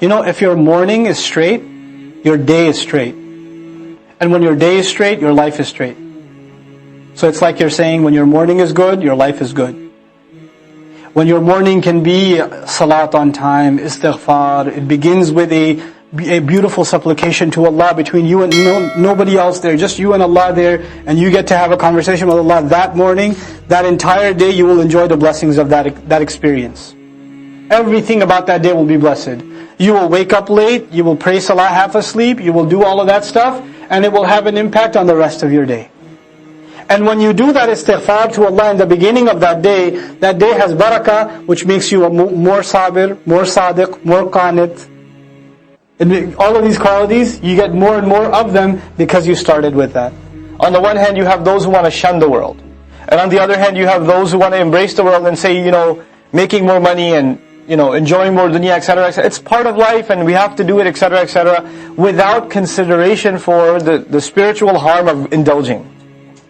If your morning is straight, your day is straight. And when your day is straight, your life is straight. So it's like you're saying, when your morning is good, your life is good. When your morning can be salat on time, istighfar, it begins with a beautiful supplication to Allah between you and nobody else there, just you and Allah there, and you get to have a conversation with Allah that morning. That entire day you will enjoy the blessings of that experience. Everything about that day will be blessed. You will wake up late, you will pray salah half asleep, you will do all of that stuff, and it will have an impact on the rest of your day. And when you do that istighfar to Allah in the beginning of that day has barakah, which makes you a more sabr, more sadiq, more qanit. All of these qualities, you get more and more of them because you started with that. On the one hand, you have those who want to shun the world. And on the other hand, you have those who want to embrace the world and say, making more money and, enjoying more dunya, etc., etc. It's part of life and we have to do it, etc., etc., without consideration for the spiritual harm of indulging.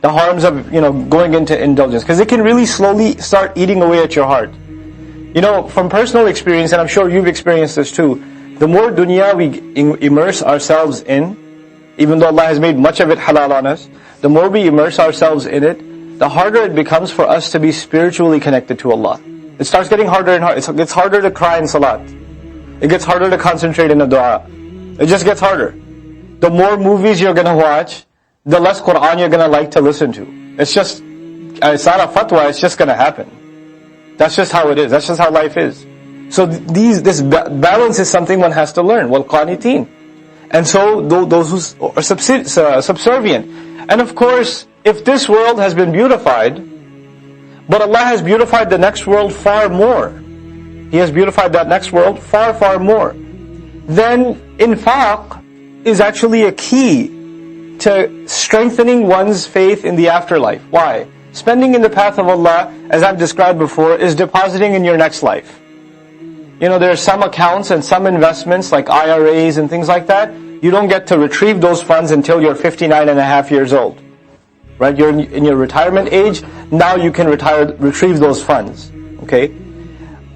The harms of, going into indulgence. Because it can really slowly start eating away at your heart. From personal experience, and I'm sure you've experienced this too, the more dunya we immerse ourselves in, even though Allah has made much of it halal on us, the more we immerse ourselves in it, the harder it becomes for us to be spiritually connected to Allah. It starts getting harder and harder. It gets harder to cry in salat. It gets harder to concentrate in a dua. It just gets harder. The more movies you're going to watch, the less Qur'an you're going to like to listen to. It's not a fatwa, it's just going to happen. That's just how it is. That's just how life is. So this balance is something one has to learn. وَالْقَانِتِينَ. And so those who are subservient. And of course, if this world has been beautified, but Allah has beautified the next world far more. He has beautified that next world far, far more. Then infaq is actually a key to strengthening one's faith in the afterlife. Why? Spending in the path of Allah, as I've described before, is depositing in your next life. There are some accounts and some investments like IRAs and things like that. You don't get to retrieve those funds until you're 59 and a half years old. Right? You're in your retirement age, now you can retrieve those funds. Okay?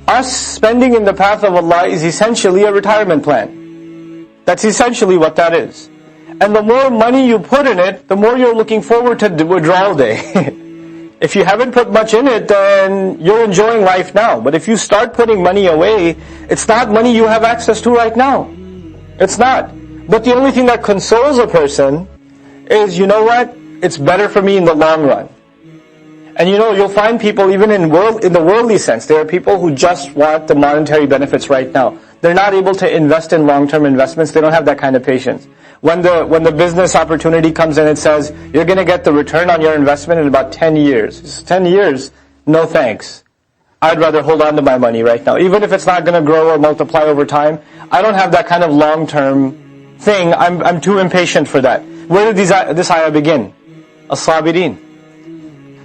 Us spending in the path of Allah is essentially a retirement plan. That's essentially what that is. And the more money you put in it, the more you're looking forward to withdrawal day. If you haven't put much in it, then you're enjoying life now. But if you start putting money away, it's not money you have access to right now. It's not. But the only thing that consoles a person is, what? It's better for me in the long run. And you'll find people even in the worldly sense, there are people who just want the monetary benefits right now. They're not able to invest in long-term investments. They don't have that kind of patience. When the business opportunity comes in, it says, you're going to get the return on your investment in about 10 years. It's 10 years? No thanks. I'd rather hold on to my money right now. Even if it's not going to grow or multiply over time, I don't have that kind of long-term thing. I'm too impatient for that. Where did this ayah begin? As-sabirin.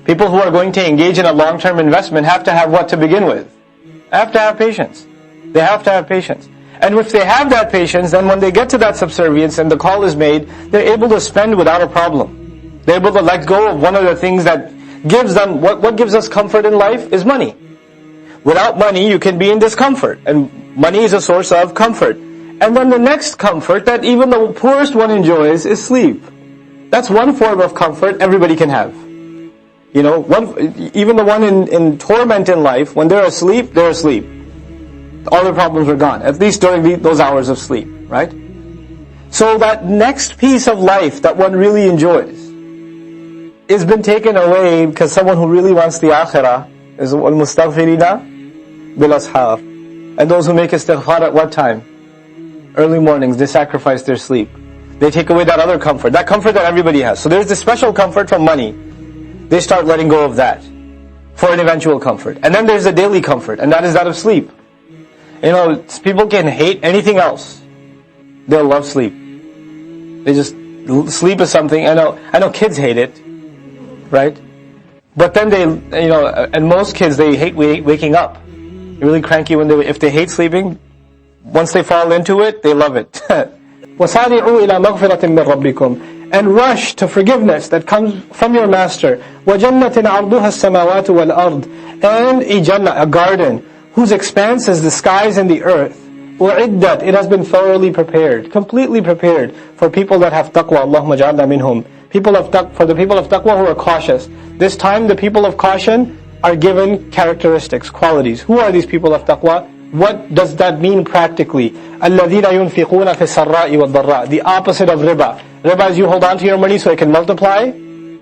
People who are going to engage in a long-term investment have to have what to begin with? Have to have patience. They have to have patience. And if they have that patience, then when they get to that subservience and the call is made, they're able to spend without a problem. They're able to let go of one of the things that gives them, what gives us comfort in life is money. Without money, you can be in discomfort. And money is a source of comfort. And then the next comfort that even the poorest one enjoys is sleep. That's one form of comfort everybody can have. Even the one in torment in life, when they're asleep, they're asleep. All the problems are gone, at least during those hours of sleep, right? So that next piece of life that one really enjoys has been taken away because someone who really wants the akhirah is al-mustaghfirina bil-ashar. And those who make istighfar at what time? Early mornings. They sacrifice their sleep. They take away that other comfort, that comfort that everybody has. So there's this special comfort from money. They start letting go of that for an eventual comfort. And then there's the daily comfort, and that is that of sleep. People can hate anything else. They'll love sleep. Sleep is something, I know kids hate it, right? But then and most kids, they hate waking up. They're really cranky if they hate sleeping. Once they fall into it, they love it. وَسَارِعُوا إِلَى مَغْفِرَةٍ مِّن رَبِّكُمْ. And rush to forgiveness that comes from your master. وَجَنَّةٍ عَرْضُهَا السَّمَاوَاتُ وَالْأَرْضِ. And a jannah, a garden, whose expanse is the skies and the earth. u'iddat, it has been thoroughly prepared, completely prepared for people that have taqwa. Allahumma ja'alna minhum. For the people of taqwa who are cautious. This time the people of caution are given characteristics, qualities. Who are these people of taqwa? What does that mean practically? الَّذِينَ يُنْفِقُونَ فِي السَّرَّاءِ وَالضَّرَّاءِ. The opposite of riba. Riba is you hold on to your money so it can multiply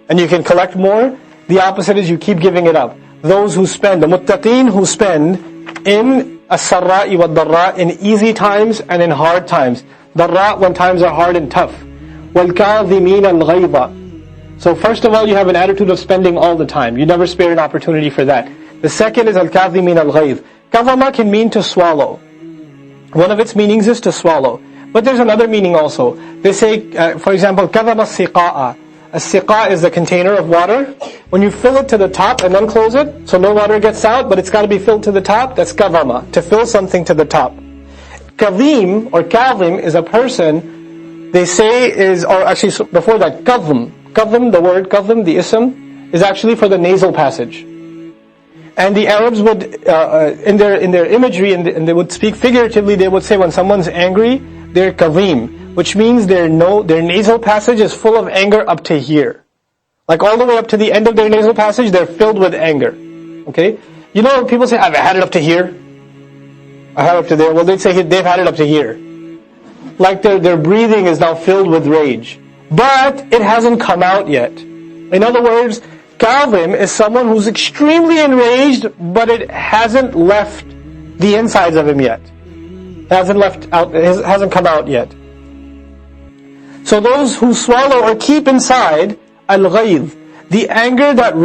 and you can collect more. The opposite is you keep giving it up. Those who spend, the muttaqeen who spend in as-sarra'i wad-darra, in easy times and in hard times. Darra, when times are hard and tough. وَالْكَاظِمِينَ الْغَيْظَ. So first of all, you have an attitude of spending all the time. You never spare an opportunity for that. The second is al-kazimin al-ghayz. Kazama can mean to swallow. One of its meanings is to swallow. But there's another meaning also. They say, for example, kazama as-siqa'a. A-siqa is the container of water. When you fill it to the top and then close it, so no water gets out, but it's got to be filled to the top, that's kazama, to fill something to the top. Kazim or kazim is a person, they say is, or actually before that, kazm. Kazm, the word kazm, the ism, is actually for the nasal passage. And the Arabs would, in their imagery, and they would speak figuratively, they would say when someone's angry, they're kazim, which means their nasal passage is full of anger up to here. Like all the way up to the end of their nasal passage, they're filled with anger. Okay? You know when people say, I've had it up to here? I had it up to there. Well, they'd say they've had it up to here. Like their breathing is now filled with rage. But it hasn't come out yet. In other words, Kazim is someone who's extremely enraged, but it hasn't left the insides of him yet. It hasn't come out yet. So those who swallow or keep inside, al-ghayz, the anger that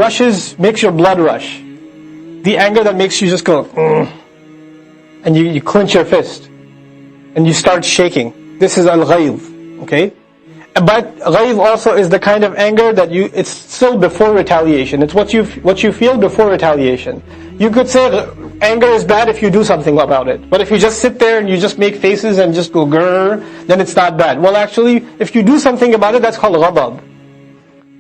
makes your blood rush. The anger that makes you just go, and you clench your fist, and you start shaking. This is al-ghayz, okay? But ghayz also is the kind of anger that it's still before retaliation. It's what you feel before retaliation. You could say anger is bad if you do something about it. But if you just sit there and you just make faces and just go grrr, then it's not bad. Well actually, if you do something about it, that's called ghadab.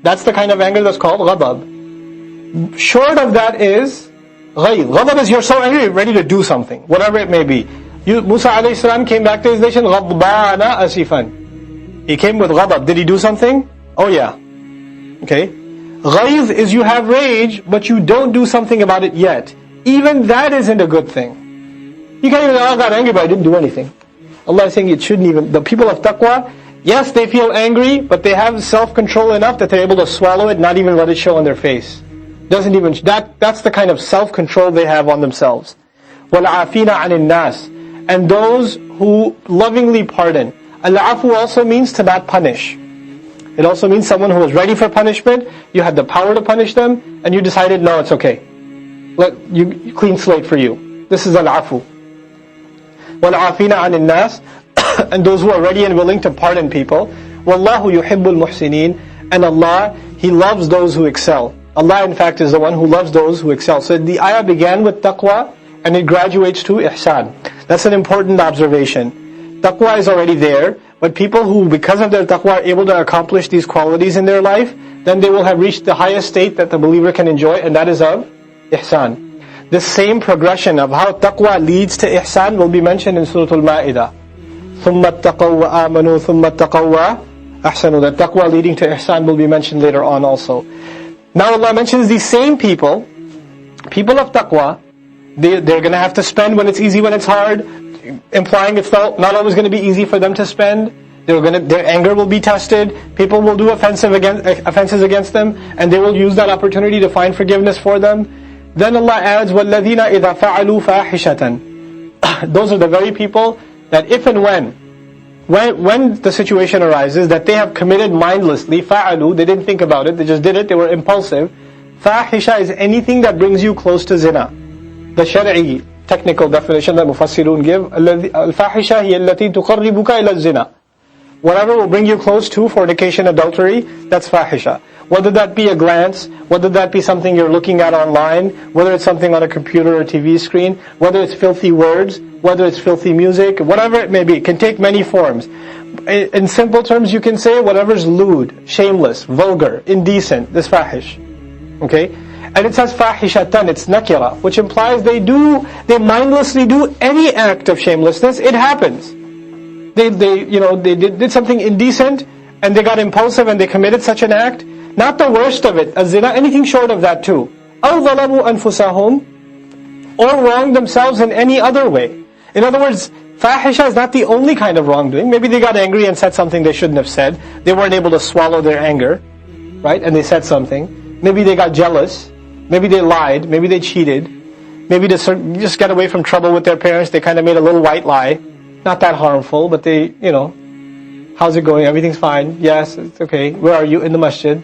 That's the kind of anger that's called ghadab. Short of that is ghayz. Ghadab is you're so angry, you're ready to do something, whatever it may be. Musa alayhi salam came back to his nation, ghadbana asifan. He came with ghadab. Did he do something? Oh yeah. Okay. Ghayz is you have rage, but you don't do something about it yet. Even that isn't a good thing. You can't even say, I got angry, but I didn't do anything. Allah is saying it shouldn't even. The people of taqwa, yes, they feel angry, but they have self-control enough that they're able to swallow it, not even let it show on their face. That's the kind of self-control they have on themselves. وَالْعَافِينَ عَنِ النَّاسِ. And those who lovingly pardon. Al-afu also means to not punish. It also means someone who was ready for punishment, you had the power to punish them, and you decided, no, it's okay. Clean slate for you. This is al-afu. وَالْعَافِينَ عَنِ النَّاسِ. And those who are ready and willing to pardon people. وَاللَّهُ يُحِبُّ الْمُحْسِنِينَ. And Allah, He loves those who excel. Allah in fact is the one who loves those who excel. So the ayah began with taqwa, and it graduates to ihsan. That's an important observation. Taqwa is already there, but people who, because of their taqwa, are able to accomplish these qualities in their life, then they will have reached the highest state that the believer can enjoy, and that is of ihsan. The same progression of how taqwa leads to ihsan will be mentioned in Surah Al-Ma'idah. ثُمَّ اتَّقَوْا وَآمَنُوا ثُمَّ اتَّقَوْا أَحْسَنُوا. That taqwa leading to ihsan will be mentioned later on also. Now Allah mentions these same people of taqwa, they're going to have to spend when it's easy, when it's hard, implying it's not always going to be easy for them to spend. Their anger will be tested. People will do offenses against them, and they will use that opportunity to find forgiveness for them. Then Allah adds, وَالَّذِينَ إِذَا فَعَلُوا فَاحِشَةً. Those are the very people that if and when the situation arises that they have committed mindlessly, فَعَلُوا, they didn't think about it, they just did it, they were impulsive. Fahisha is anything that brings you close to zina. The Shari'i technical definition that Mufassirun give, al-fahisha hiya allati tuqarribuka ila zina. Whatever will bring you close to fornication, adultery, that's fahisha. Whether that be a glance, whether that be something you're looking at online, whether it's something on a computer or TV screen, whether it's filthy words, whether it's filthy music, whatever it may be, it can take many forms. In simple terms, you can say whatever's lewd, shameless, vulgar, indecent, this fahish. Okay? And it says fahishatan, it's nakira, which implies they mindlessly do any act of shamelessness. It happens. They did something indecent, and they got impulsive and they committed such an act. Not the worst of it, az-zina, anything short of that too. أَوْ ظَلَمُوا أَنفُسَهُمْ, or wrong themselves in any other way. In other words, fahisha is not the only kind of wrongdoing. Maybe they got angry and said something they shouldn't have said. They weren't able to swallow their anger, right? And they said something. Maybe they got jealous. Maybe they lied. Maybe they cheated. Maybe to just get away from trouble with their parents, they kind of made a little white lie. Not that harmful, but they, how's it going? Everything's fine. Yes, it's okay. Where are you? In the masjid.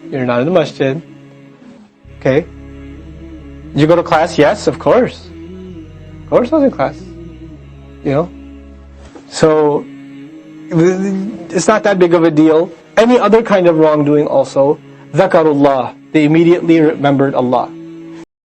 You're not in the masjid. Okay. Did you go to class? Yes, of course. Of course I was in class. So, it's not that big of a deal. Any other kind of wrongdoing also, zakarullah, they immediately remembered Allah.